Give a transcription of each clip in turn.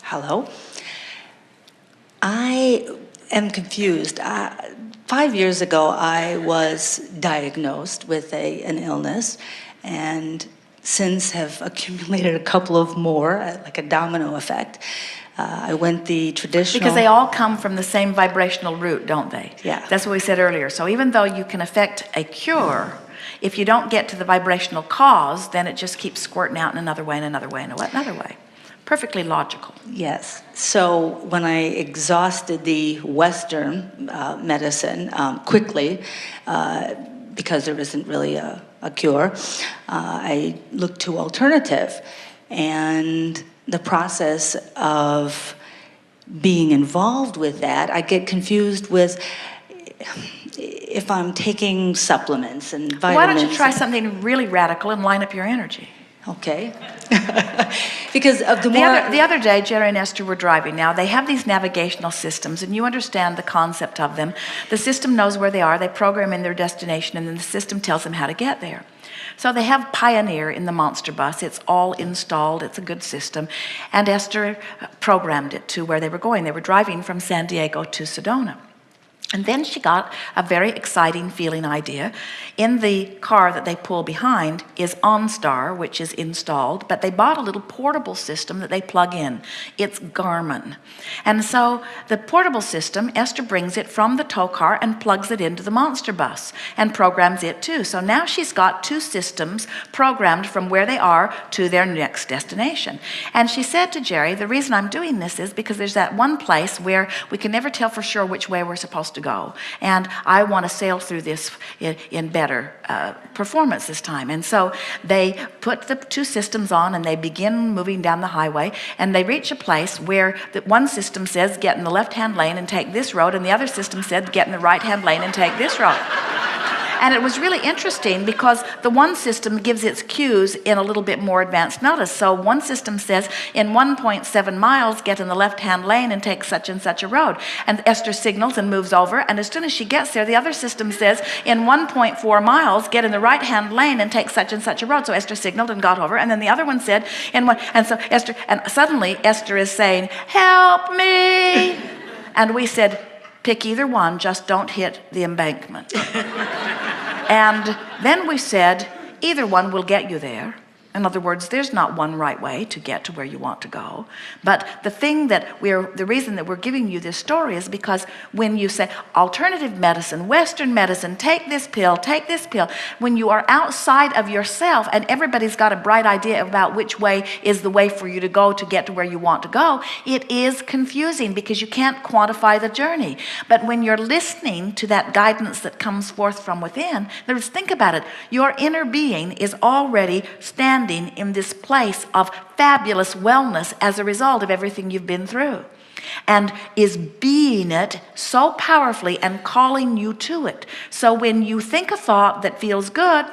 Hello. I am confused. 5 years ago, I was diagnosed with an illness, and since have accumulated a couple of more, like a domino effect. I went the traditional... Because they all come from the same vibrational root, don't they? Yeah. That's what we said earlier. So even though you can affect a cure, if you don't get to the vibrational cause, then it just keeps squirting out in another way and another way and another way. Perfectly logical. Yes. So when I exhausted the Western medicine quickly, because there isn't really a cure, I looked to alternative. And the process of being involved with that, I get confused with if I'm taking supplements and vitamins. Why don't you try something really radical and line up your energy? Okay. Because of the other day, Jerry and Esther were driving. Now, they have these navigational systems, and you understand the concept of them. The system knows where they are. They program in their destination, and then the system tells them how to get there. So they have Pioneer in the monster bus. It's all installed. It's a good system. And Esther programmed it to where they were going. They were driving from San Diego to Sedona. And then she got a very exciting feeling idea. In the car that they pull behind is OnStar, which is installed, but they bought a little portable system that they plug in. It's Garmin. And so the portable system, Esther brings it from the tow car and plugs it into the monster bus and programs it too. So now she's got two systems programmed from where they are to their next destination. And she said to Jerry, the reason I'm doing this is because there's that one place where we can never tell for sure which way we're supposed to go. And I want to sail through this in better performance this time. And so they put the two systems on and they begin moving down the highway, and they reach a place where the one system says get in the left-hand lane and take this road, and the other system said get in the right-hand lane and take this road. And it was really interesting because the one system gives its cues in a little bit more advanced notice. So one system says, in 1.7 miles, get in the left-hand lane and take such and such a road. And Esther signals and moves over, and as soon as she gets there, the other system says, in 1.4 miles, get in the right-hand lane and take such and such a road. So Esther signaled and got over, and then the other one said, and so Esther, and suddenly Esther is saying, help me! And we said, pick either one, just don't hit the embankment. And then we said, either one will get you there. In other words, there's not one right way to get to where you want to go. But the reason that we're giving you this story is because when you say alternative medicine, Western medicine, take this pill, when you are outside of yourself and everybody's got a bright idea about which way is the way for you to go to get to where you want to go, it is confusing because you can't quantify the journey. But when you're listening to that guidance that comes forth from within, think about it, your inner being is already standing in this place of fabulous wellness as a result of everything you've been through, and is being it so powerfully and calling you to it. So when you think a thought that feels good,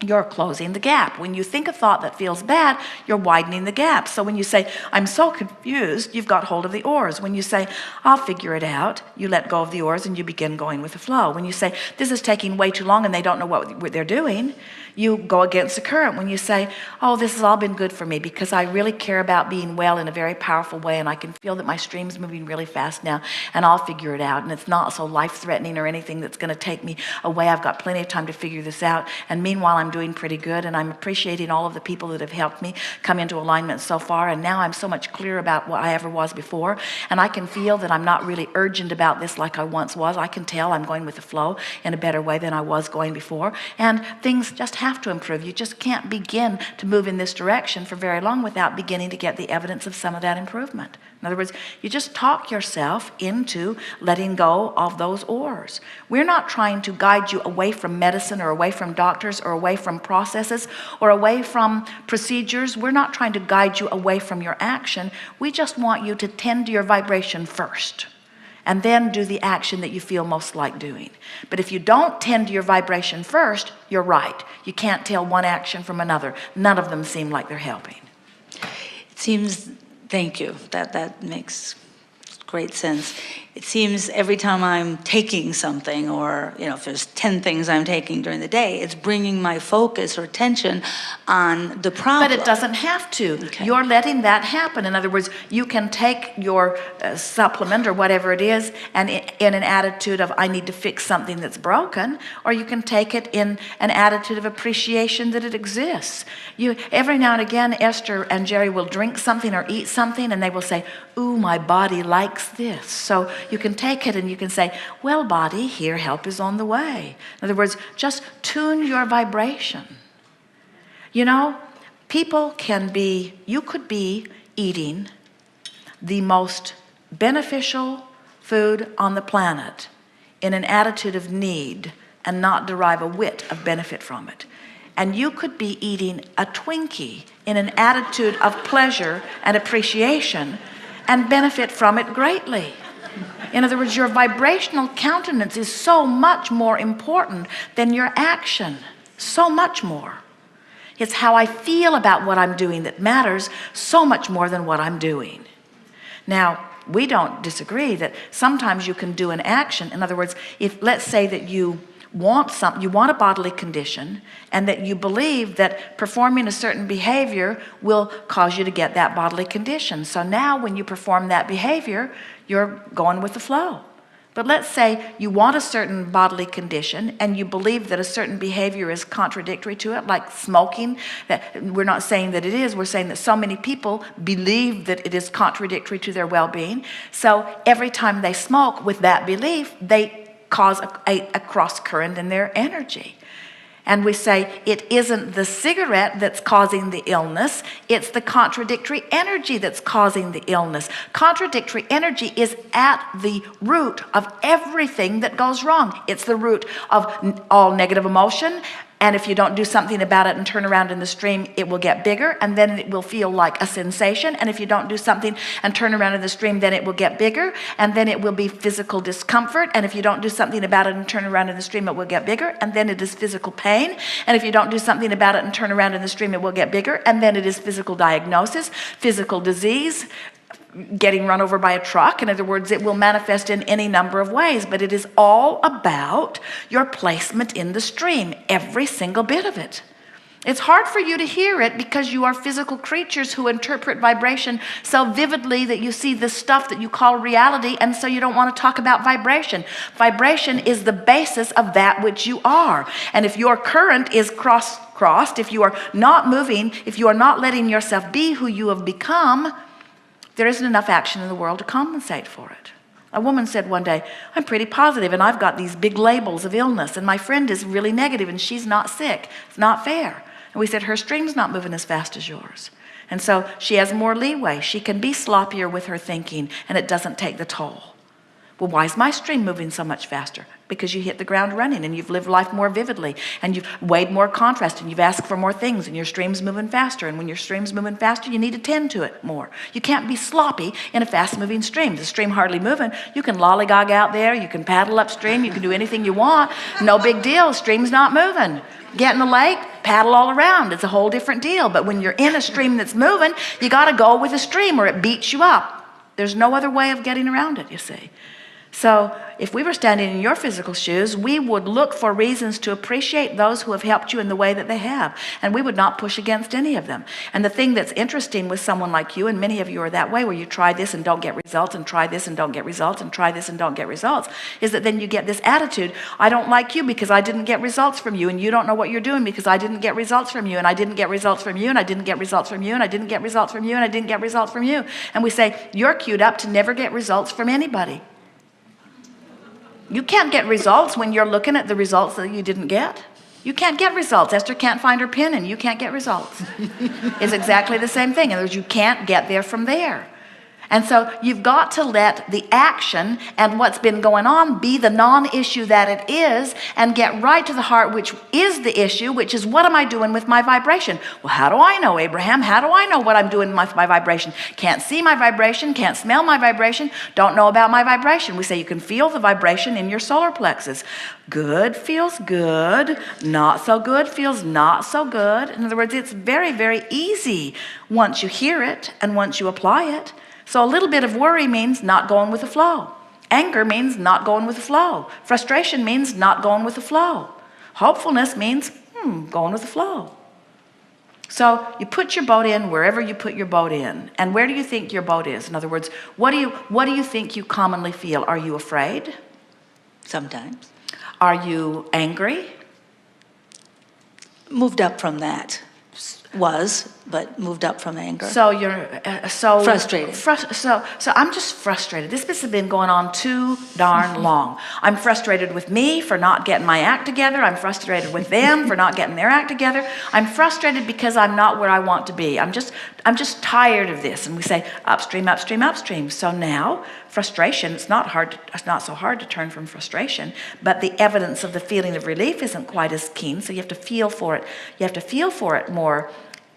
you're closing the gap. When you think a thought that feels bad, you're widening the gap. So when you say, I'm so confused, you've got hold of the oars. When you say, I'll figure it out, you let go of the oars and you begin going with the flow. When you say, this is taking way too long and they don't know what they're doing, you go against the current. When you say, oh, this has all been good for me because I really care about being well in a very powerful way, and I can feel that my stream's moving really fast now, and I'll figure it out, and it's not so life-threatening or anything that's going to take me away. I've got plenty of time to figure this out, and meanwhile I'm doing pretty good, and I'm appreciating all of the people that have helped me come into alignment so far, and now I'm so much clearer about what I ever was before, and I can feel that I'm not really urgent about this like I once was. I can tell I'm going with the flow in a better way than I was going before, and things just have to improve. You just can't begin to move in this direction for very long without beginning to get the evidence of some of that improvement. In other words, you just talk yourself into letting go of those oars. We're not trying to guide you away from medicine or away from doctors or away from processes or away from procedures. We're not trying to guide you away from your action. We just want you to tend to your vibration first, and then do the action that you feel most like doing. But if you don't tend to your vibration first, you're right. You can't tell one action from another. None of them seem like they're helping. It seems, thank you, that makes great sense. it seems every time I'm taking something, or if there's 10 things I'm taking during the day, it's bringing my focus or attention on the problem. But it doesn't have to. Okay. You're letting that happen. In other words, you can take your supplement or whatever it is and in an attitude of, I need to fix something that's broken, or you can take it in an attitude of appreciation that it exists. Every now and again, Esther and Jerry will drink something or eat something, and they will say, ooh, my body likes this. So you can take it and you can say, well, body, here, help is on the way. In other words, just tune your vibration. People you could be eating the most beneficial food on the planet in an attitude of need and not derive a whit of benefit from it. And you could be eating a Twinkie in an attitude of pleasure and appreciation and benefit from it greatly. In other words, your vibrational countenance is so much more important than your action. So much more. It's how I feel about what I'm doing that matters so much more than what I'm doing. Now, we don't disagree that sometimes you can do an action. In other words, if let's say that you want a bodily condition, and that you believe that performing a certain behavior will cause you to get that bodily condition. So now when you perform that behavior, you're going with the flow. But let's say you want a certain bodily condition and you believe that a certain behavior is contradictory to it, like smoking. That we're not saying that it is, we're saying that so many people believe that it is contradictory to their well-being. So every time they smoke with that belief, they cause a cross current in their energy. And we say it isn't the cigarette that's causing the illness, it's the contradictory energy that's causing the illness. Contradictory energy is at the root of everything that goes wrong. It's the root of all negative emotion. And if you don't do something about it and turn around in the stream, it will get bigger, and then it will feel like a sensation. And if you don't do something and turn around in the stream, then it will get bigger, and then it will be physical discomfort. And if you don't do something about it and turn around in the stream, it will get bigger, and then it is physical pain. And if you don't do something about it and turn around in the stream, it will get bigger, and then it is physical diagnosis, physical disease, getting run over by a truck. In other words, it will manifest in any number of ways, but it is all about your placement in the stream, every single bit of it. It's hard for you to hear it because you are physical creatures who interpret vibration so vividly that you see the stuff that you call reality, and so you don't want to talk about vibration. Vibration is the basis of that which you are. And if your current is crossed, if you are not moving, if you are not letting yourself be who you have become, there isn't enough action in the world to compensate for it. A woman said one day, I'm pretty positive and I've got these big labels of illness, and my friend is really negative and she's not sick. It's not fair. And we said, her stream's not moving as fast as yours. And so she has more leeway. She can be sloppier with her thinking, and it doesn't take the toll. Well, why is my stream moving so much faster? Because you hit the ground running and you've lived life more vividly, and you've weighed more contrast, and you've asked for more things, and your stream's moving faster. And when your stream's moving faster, you need to tend to it more. You can't be sloppy in a fast-moving stream. The stream hardly moving. You can lollygog out there. You can paddle upstream. You can do anything you want. No big deal. Stream's not moving. Get in the lake, paddle all around. It's a whole different deal. But when you're in a stream that's moving, you got to go with the stream or it beats you up. There's no other way of getting around it, you see. So if we were standing in your physical shoes, we would look for reasons to appreciate those who have helped you in the way that they have, and we would not push against any of them. And the thing that's interesting with someone like you, and many of you are that way, where you try this and don't get results, and try this and don't get results, and try this and don't get results, is that then you get this attitude, I don't like you because I didn't get results from you, and you don't know what you're doing because I didn't get results from you, and I didn't get results from you, and I didn't get results from you, and I didn't get results from you, and I didn't get results from you. And we say, you're queued up to never get results from anybody. You can't get results when you're looking at the results that you didn't get. You can't get results. Esther can't find her pin and you can't get results. It's exactly the same thing. In other words, you can't get there from there. And so you've got to let the action and what's been going on be the non-issue that it is, and get right to the heart, which is the issue, which is, what am I doing with my vibration? Well, how do I know, Abraham? How do I know what I'm doing with my vibration? Can't see my vibration, can't smell my vibration, don't know about my vibration. We say you can feel the vibration in your solar plexus. Good feels good, not so good feels not so good. In other words, it's very, very easy once you hear it and once you apply it. So a little bit of worry means not going with the flow. Anger means not going with the flow. Frustration means not going with the flow. Hopefulness means going with the flow. So you put your boat in wherever you put your boat in. And where do you think your boat is? In other words, what do you think you commonly feel? Are you afraid? Sometimes. Are you angry? Moved up from that. But moved up from anger. So you're Frustrated. So I'm just frustrated. This has been going on too darn long. I'm frustrated with me for not getting my act together. I'm frustrated with them for not getting their act together. I'm frustrated because I'm not where I want to be. I'm just tired of this. And we say upstream, upstream, upstream. So now frustration, it's not so hard to turn from frustration, but the evidence of the feeling of relief isn't quite as keen. So you have to feel for it. You have to feel for it more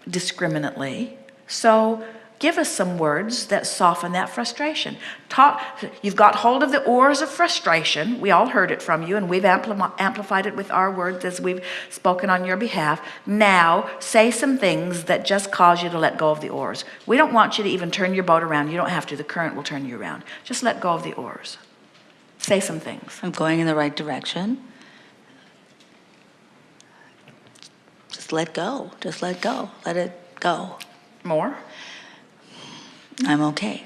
discriminately. So give us some words that soften that frustration. You've got hold of the oars of frustration. We all heard it from you, and we've amplified it with our words as we've spoken on your behalf. Now say some things that just cause you to let go of the oars. We don't want you to even turn your boat around. You don't have to. The current will turn you around. Just let go of the oars. Say some things. I'm going in the right direction. Just let go. Just let go. Let it go. More? I'm okay.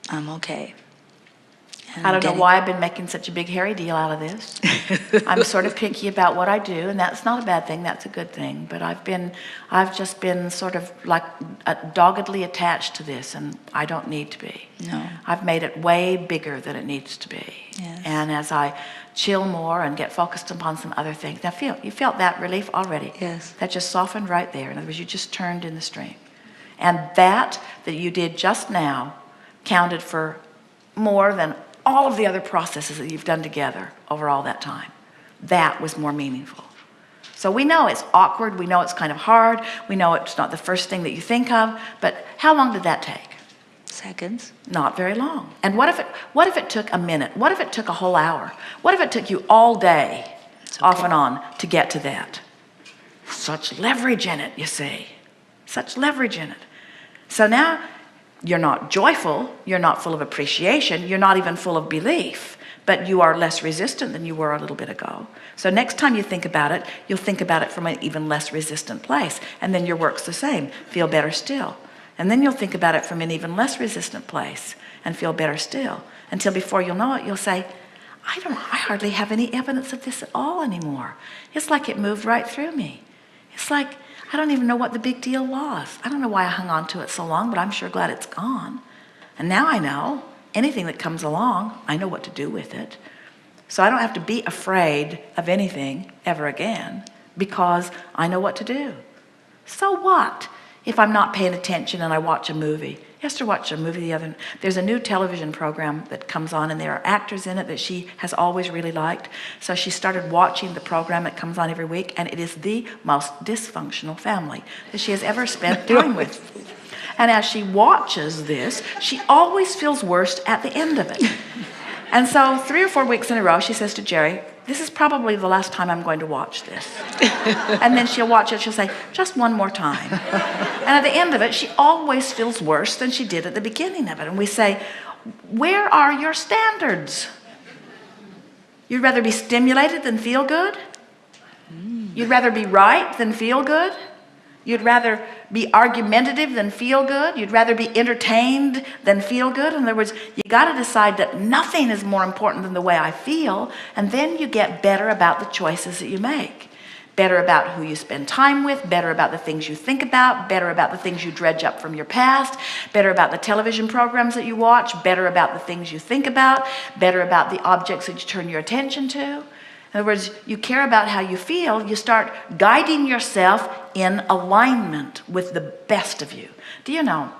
I'm okay. And I don't know why I've been making such a big hairy deal out of this. I'm sort of picky about what I do, and that's not a bad thing. That's a good thing. But I've just been sort of like doggedly attached to this, and I don't need to be. No. I've made it way bigger than it needs to be. Yes. And as I chill more and get focused upon some other things, now you felt that relief already. Yes. That just softened right there. In other words, you just turned in the stream, and that you did just now counted for more than all of the other processes that you've done together over all that time. That was more meaningful. So we know it's awkward. We know it's kind of hard. We know it's not the first thing that you think of. But how long did that take? Seconds. Not very long. And what if it took a minute? What if it took a whole hour? What if it took you all day, off and on, to get to that? Such leverage in it, you see. Such leverage in it. So now you're not joyful, you're not full of appreciation, you're not even full of belief, but you are less resistant than you were a little bit ago. So next time you think about it, you'll think about it from an even less resistant place, and then your work's the same, feel better still. And then you'll think about it from an even less resistant place and feel better still, until before you'll know it, you'll say, I hardly have any evidence of this at all anymore. It's like it moved right through me. It's like I don't even know what the big deal was. I don't know why I hung on to it so long, but I'm sure glad it's gone. And now I know anything that comes along, I know what to do with it. So I don't have to be afraid of anything ever again because I know what to do. So what if I'm not paying attention and I watch a movie? Esther watched a movie there's a new television program that comes on, and there are actors in it that she has always really liked. So she started watching the program that comes on every week, and it is the most dysfunctional family that she has ever spent time with. And as she watches this, she always feels worse at the end of it. And so 3 or 4 weeks in a row, she says to Jerry, this is probably the last time I'm going to watch this. And then she'll watch it, she'll say, just one more time. And at the end of it, she always feels worse than she did at the beginning of it. And we say, where are your standards? You'd rather be stimulated than feel good? You'd rather be right than feel good? You'd rather be argumentative than feel good? You'd rather be entertained than feel good? In other words, you got to decide that nothing is more important than the way I feel, and then you get better about the choices that you make. Better about who you spend time with, better about the things you think about, better about the things you dredge up from your past, better about the television programs that you watch, better about the things you think about, better about the objects that you turn your attention to. In other words, you care about how you feel, you start guiding yourself in alignment with the best of you. Do you know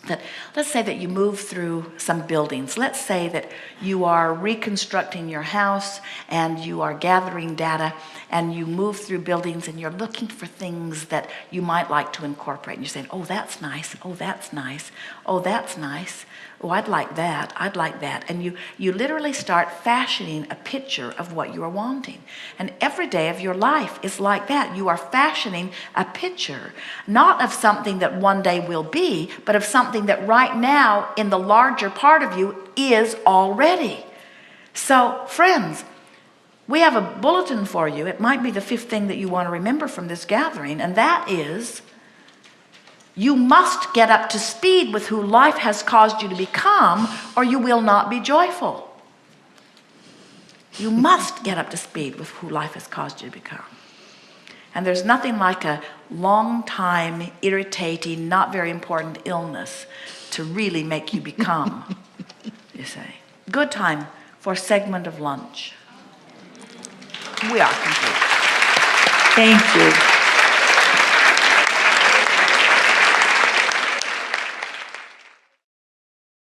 that, let's say that you move through some buildings. Let's say that you are reconstructing your house and you are gathering data, and you move through buildings and you're looking for things that you might like to incorporate. And you're saying, oh, that's nice. Oh, that's nice. Oh, that's nice. Oh, I'd like that. I'd like that. And you literally start fashioning a picture of what you are wanting. And every day of your life is like that. You are fashioning a picture, not of something that one day will be, but of something that right now in the larger part of you is already. So, friends, we have a bulletin for you. It might be the fifth thing that you want to remember from this gathering, and that is you must get up to speed with who life has caused you to become, or you will not be joyful. You must get up to speed with who life has caused you to become. And there's nothing like a long time, irritating, not very important illness to really make you become, you say. Good time for a segment of lunch. We are complete. Thank you.